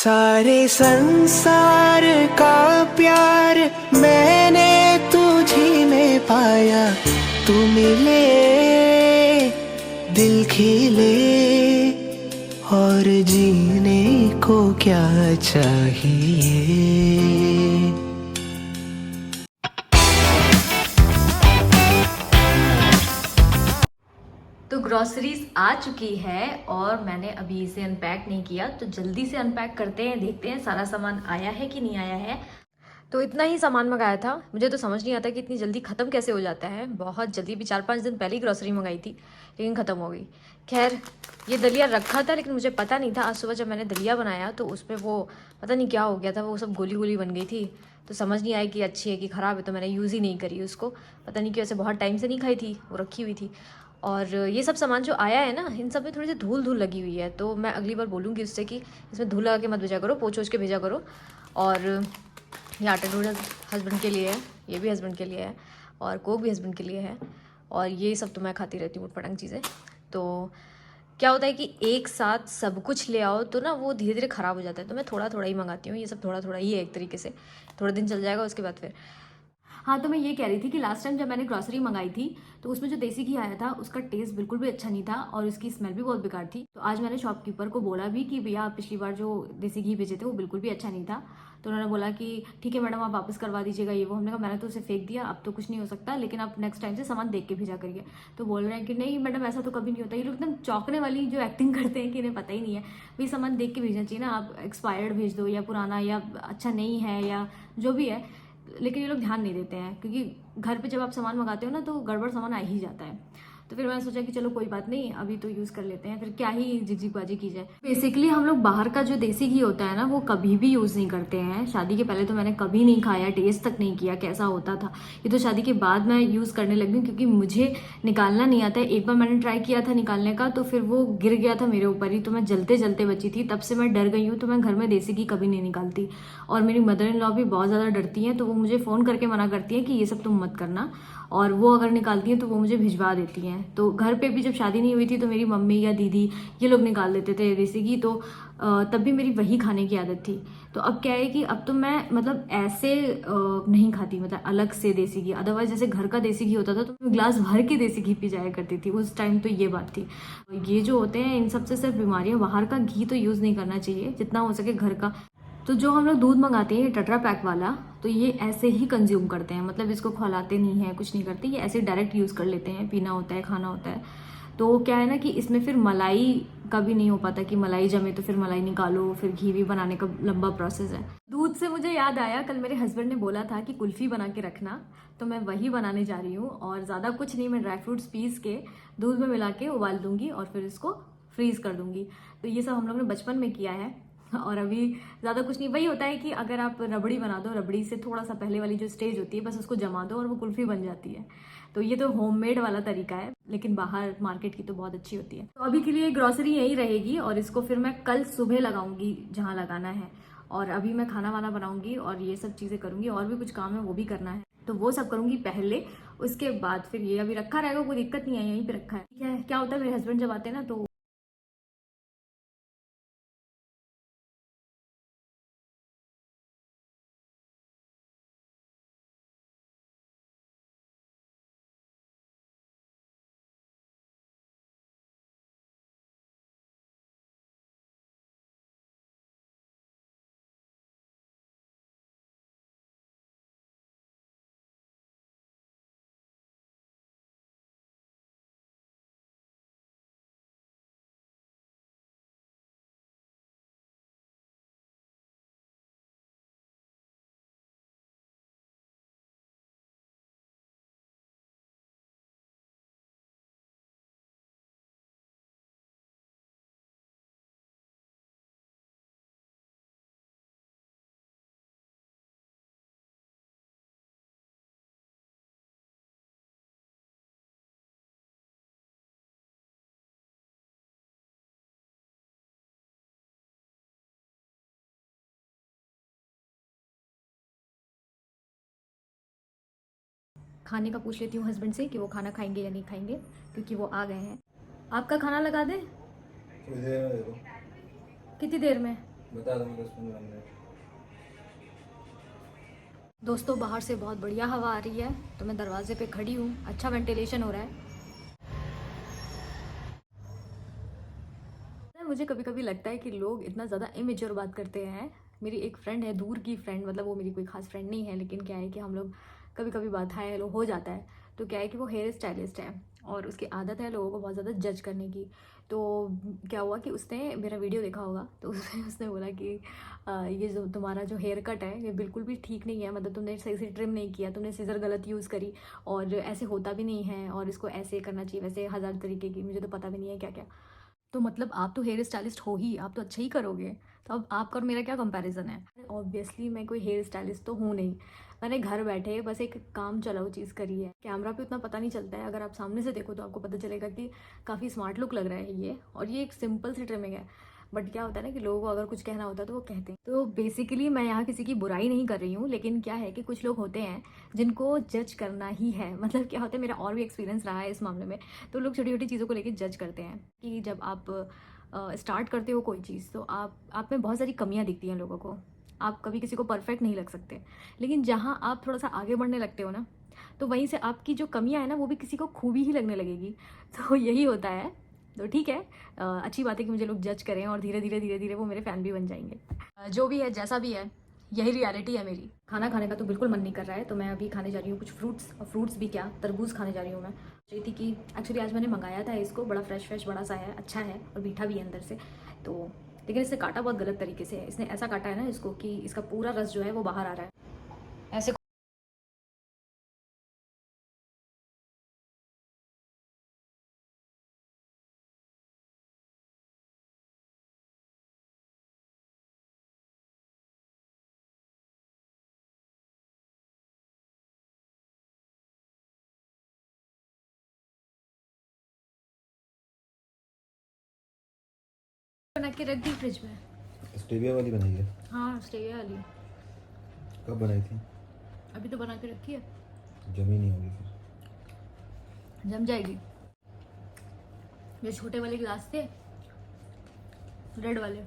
सारे संसार का प्यार मैंने तुझी में पाया, तू मिले दिल खिले और जीने को क्या चाहिए। तो ग्रॉसरीज आ चुकी है और मैंने अभी इसे अनपैक नहीं किया, तो जल्दी से अनपैक करते हैं, देखते हैं सारा सामान आया है कि नहीं आया है। तो इतना ही सामान मंगाया था, मुझे तो समझ नहीं आता कि इतनी जल्दी ख़त्म कैसे हो जाता है। बहुत जल्दी, भी 4-5 दिन पहले ही ग्रॉसरी मंगाई थी लेकिन ख़त्म हो गई। खैर, ये दलिया रखा था लेकिन मुझे पता नहीं था। आज सुबह जब मैंने दलिया बनाया तो उसमें वो पता नहीं क्या हो गया था, वो सब गोली गोली बन गई थी। तो समझ नहीं आई कि अच्छी है कि ख़राब है, तो मैंने यूज़ ही नहीं करी उसको। पता नहीं कि वैसे बहुत टाइम से नहीं खाई थी, वो रखी हुई थी। और ये सब सामान जो आया है ना, इन सब में थोड़ी सी धूल धूल लगी हुई है, तो मैं अगली बार बोलूँगी उससे कि इसमें धूल लगा के मत भेजा करो, पोंछ ओछ के भेजा करो। और ये आटा नूडल्स हस्बैंड के लिए है, ये भी हस्बैंड के लिए है, और कोक भी हस्बैंड के लिए है। और ये सब तो मैं खाती रहती हूँ उटपटांग चीज़ें। तो क्या होता है कि एक साथ सब कुछ ले आओ तो ना वो धीरे धीरे ख़राब हो जाता है, तो मैं थोड़ा थोड़ा ही मंगाती हूँ। ये सब थोड़ा थोड़ा ही है एक तरीके से, थोड़ा दिन चल जाएगा उसके बाद फिर। हाँ, तो मैं ये कह रही थी कि लास्ट टाइम जब मैंने ग्रॉसरी मंगाई थी तो उसमें जो देसी घी आया था उसका टेस्ट बिल्कुल भी अच्छा नहीं था और उसकी स्मेल भी बहुत बेकार थी। तो आज मैंने शॉपकीपर को बोला भी कि भैया, आप पिछली बार जो देसी घी भेजे थे वो बिल्कुल भी अच्छा नहीं था। तो उन्होंने बोला कि ठीक है मैडम, आप वापस करवा दीजिएगा ये वो। हमने कहा मैंने तो उसे फेंक दिया, अब तो कुछ नहीं हो सकता, लेकिन आप नेक्स्ट टाइम से सामान देख के भेजा करिए। तो बोल रहे हैं कि नहीं मैडम, ऐसा तो कभी नहीं होता। ये लोग एकदम चौंकने वाली जो एक्टिंग करते हैं कि इन्हें पता ही नहीं है। भाई, सामान देख के भेजना चाहिए ना, आप एक्सपायर्ड भेज दो या पुराना या अच्छा नहीं है या जो भी है। लेकिन ये लोग ध्यान नहीं देते हैं, क्योंकि घर पे जब आप सामान मंगाते हो ना तो गड़बड़ सामान आ ही जाता है। तो फिर मैंने सोचा कि चलो कोई बात नहीं, अभी तो यूज़ कर लेते हैं, फिर क्या ही झिकझिकबाजी की जाए। बेसिकली हम लोग बाहर का जो देसी घी होता है ना वो कभी भी यूज़ नहीं करते हैं। शादी के पहले तो मैंने कभी नहीं खाया, टेस्ट तक नहीं किया कैसा होता था। ये तो शादी के बाद मैं यूज़ करने लगी हूँ, क्योंकि मुझे निकालना नहीं आता है। एक बार मैंने ट्राई किया था निकालने का, तो फिर वो गिर गया था मेरे ऊपर ही, तो मैं जलते जलते बची थी। तब से मैं डर गई हूँ, तो मैं घर में देसी घी कभी नहीं निकालती। और मेरी मदर इन लॉ भी बहुत ज़्यादा डरती हैं, तो वो मुझे फ़ोन करके मना करती हैं कि ये सब तुम मत करना। और वो अगर निकालती हैं तो वो मुझे भिजवा देती हैं। तो घर पे भी जब शादी नहीं हुई थी तो मेरी मम्मी या दीदी ये लोग निकाल देते थे देसी घी, तो तब भी मेरी वही खाने की आदत थी। तो अब क्या है कि अब तो मैं मतलब ऐसे नहीं खाती, मतलब अलग से देसी घी। अदरवाइज जैसे घर का देसी घी होता था तो मैं ग्लास भर के देसी घी पी जाया करती थी उस टाइम। तो ये बात थी। ये जो होते हैं इन सबसे सिर्फ बीमारियां, बाहर का घी तो यूज़ नहीं करना चाहिए, जितना हो सके घर का। तो जो हम लोग दूध मंगाते हैं टेट्रा पैक वाला, तो ये ऐसे ही कंज्यूम करते हैं, मतलब इसको खौलाते नहीं है, कुछ नहीं करते, ये ऐसे डायरेक्ट यूज़ कर लेते हैं। पीना होता है, खाना होता है। तो क्या है ना कि इसमें फिर मलाई का भी नहीं हो पाता कि मलाई जमे तो फिर मलाई निकालो, फिर घी भी बनाने का लंबा प्रोसेस है। दूध से मुझे याद आया, कल मेरे हस्बैंड ने बोला था कि कुल्फ़ी बना के रखना, तो मैं वही बनाने जा रही हूँ। और ज़्यादा कुछ नहीं, मैं ड्राई फ्रूट्स पीस के दूध में मिला के उबाल दूंगी और फिर इसको फ्रीज़ कर दूंगी। तो ये सब हम लोग ने बचपन में किया है। और अभी ज़्यादा कुछ नहीं, वही होता है कि अगर आप रबड़ी बना दो, रबड़ी से थोड़ा सा पहले वाली जो स्टेज होती है बस उसको जमा दो और वो कुल्फ़ी बन जाती है। तो ये तो होममेड वाला तरीका है, लेकिन बाहर मार्केट की तो बहुत अच्छी होती है। तो अभी के लिए ग्रॉसरी यही रहेगी और इसको फिर मैं कल सुबह लगाऊंगी जहाँ लगाना है। और अभी मैं खाना वाना बनाऊंगी और ये सब चीज़ें करूंगी, और भी कुछ काम है वो भी करना है, तो वो सब करूंगी पहले। उसके बाद फिर ये अभी रखा रहेगा, कोई दिक्कत नहीं है, यहीं पे रखा है। ठीक है, क्या होता है मेरे हस्बैंड जब आते हैं ना तो खाने का पूछ लेती हूँ हस्बैंड से कि वो खाना खाएंगे या नहीं खाएंगे, क्योंकि वो आ गए हैं। आपका खाना लगा दें? थोड़ी देर में दे दो। कितनी देर में? बता दूंगा 10-15 मिनट। दोस्तों बाहर से बहुत बढ़िया हवा आ रही है, तो मैं दरवाजे पे खड़ी हूँ, अच्छा वेंटिलेशन हो रहा है। मुझे कभी कभी लगता है कि लोग इतना ज़्यादा इमेच्योर बात करते हैं। मेरी एक फ्रेंड है, दूर की फ्रेंड, मतलब वो मेरी कोई खास फ्रेंड नहीं है, लेकिन क्या है कि हम लोग कभी कभी बात हाय हेलो हो जाता है। तो क्या है कि वो हेयर स्टाइलिस्ट है और उसकी आदत है लोगों को बहुत ज़्यादा जज करने की। तो क्या हुआ कि उसने मेरा वीडियो देखा होगा, तो उसने बोला कि ये जो तुम्हारा जो हेयर कट है ये बिल्कुल भी ठीक नहीं है, मतलब तुमने सही से ट्रिम नहीं किया, तुमने सीजर गलत यूज़ करी और ऐसे होता भी नहीं है, और इसको ऐसे करना चाहिए, वैसे हज़ार तरीके की, मुझे तो पता भी नहीं है क्या क्या। तो मतलब आप तो हेयर स्टाइलिस्ट हो ही, आप तो अच्छा ही करोगे, तो अब आपका और मेरा क्या कंपैरिजन है। ऑब्वियसली मैं कोई हेयर स्टाइलिस्ट तो हूँ नहीं, मैंने घर बैठे बस एक काम चलाओ चीज़ करी है। कैमरा पे उतना पता नहीं चलता है, अगर आप सामने से देखो तो आपको पता चलेगा कि काफ़ी स्मार्ट लुक लग रहा है ये, और ये एक सिंपल सी ट्रिमिंग है। बट क्या होता है ना कि लोगों को अगर कुछ कहना होता है तो वो कहते हैं। तो बेसिकली मैं यहाँ किसी की बुराई नहीं कर रही हूँ, लेकिन क्या है कि कुछ लोग होते हैं जिनको जज करना ही है। मतलब क्या होता है, मेरा और भी एक्सपीरियंस रहा है इस मामले में। तो लोग छोटी छोटी चीज़ों को लेकर जज करते हैं कि जब आप स्टार्ट करते हो कोई चीज़, तो आप में बहुत सारी कमियां दिखती हैं लोगों को। आप कभी किसी को परफेक्ट नहीं लग सकते, लेकिन जहाँ आप थोड़ा सा आगे बढ़ने लगते हो ना, तो वहीं से आपकी जो कमियां है ना वो भी किसी को खूबी ही लगने लगेगी। तो यही होता है। तो ठीक है, अच्छी बात है कि मुझे लोग जज करें, और धीरे धीरे वो मेरे फ़ैन भी बन जाएंगे। जो भी है जैसा भी है, यही रियलिटी है मेरी। खाना खाने का तो बिल्कुल मन नहीं कर रहा है, तो मैं अभी खाने जा रही हूँ कुछ फ्रूट्स, और फ्रूट्स भी क्या, तरबूज खाने जा रही हूँ मैं। सोच रही थी कि एक्चुअली आज मैंने मंगाया था इसको, बड़ा फ्रेश बड़ा सा है, अच्छा है और मीठा भी है अंदर से। तो लेकिन इसने काटा बहुत गलत तरीके से है, इसने ऐसा काटा है ना इसको कि इसका पूरा रस जो है वो बाहर आ रहा है ऐसे। बना के रख दी फ्रिज में। स्टेविया वाली बनाई है? हाँ स्टेविया वाली। कब बनाई थी? अभी तो बना के रखी है, जमी नहीं होगी फिर। जम जाएगी। जो छोटे वाले गिलास थे, रेड वाले,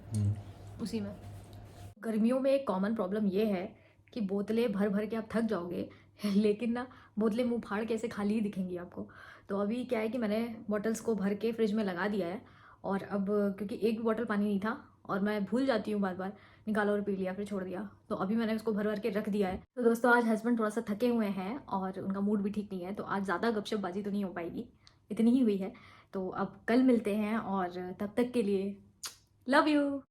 उसी में। गर्मियों में एक कॉमन प्रॉब्लम ये है कि बोतलें भर भर के आप थक जाओगे, लेकिन ना बोतलें मुंह फाड़ के ऐसे खाली ही दिखेंगी आपको। तो अभी क्या है कि मैंने बॉटल्स को भर के फ्रिज में लगा दिया है, और अब क्योंकि एक भी बॉटल पानी नहीं था और मैं भूल जाती हूँ बार बार, निकाला और पी लिया फिर छोड़ दिया, तो अभी मैंने उसको भर भर के रख दिया है। तो दोस्तों आज हस्बैंड थोड़ा सा थके हुए हैं और उनका मूड भी ठीक नहीं है, तो आज ज़्यादा गपशपबाजी तो नहीं हो पाएगी, इतनी ही हुई है। तो अब कल मिलते हैं, और तब तक के लिए लव यू।